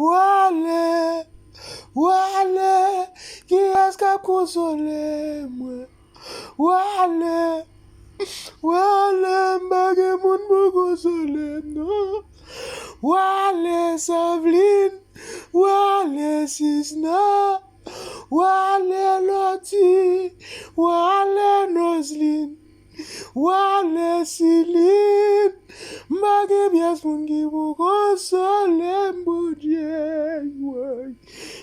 Wale, wale, qui est-ce qui a consolé moi? Wale, wale, mbage moun pou consolé non. Wale Savline, wale Sisna, wale Loti, wale Nozline, wale Siline, mbage bias moun ki pou konsole mbou Dieu.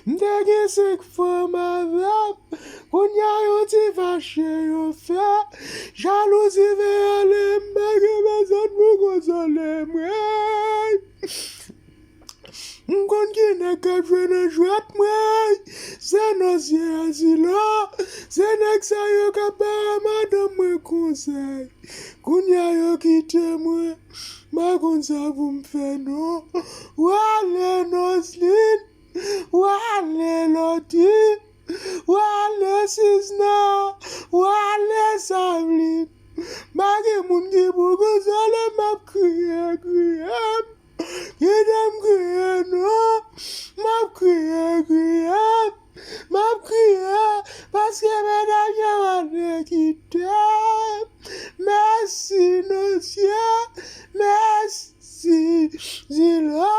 M'dege sek fòm avèp, kounya yo ti vache yo fè, jalousi ve ale mbage bezot pou konsole mwen. M'kon ki ne kat fene jwet mwen, se nosye asilo, se nek sa yo kapara madame mwen konsey. Kounya yo kite mwen, ma kon sa pou m'fè non. Wale Noslin, wale Loti, wale Sisna, wale Savline. Mage moun ki pou konsole map kriye. Kidem kriye non, map kriye. Map kriye, paske medanye wane kite. Merci nosye, merci zila.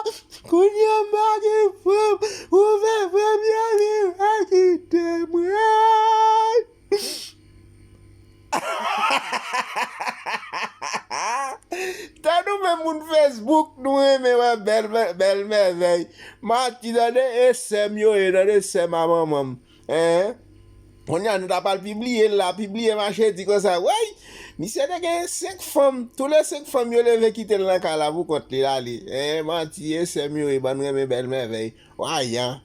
Kounye mage fòm, ouve fòm yari akite mwen. T'as nous même mon Facebook, nous aimons belle merveille. Mati dans des SM yo et dans des SM à maman. Hein? On y a nous pas publié là, publié machin dit comme ça. Ouais, mais c'est des 5 femmes, tous les 5 femmes yo levé quitter le là vous compte là. Hein, Mati SM yo et ban nous belle merveille. Ouais, hein.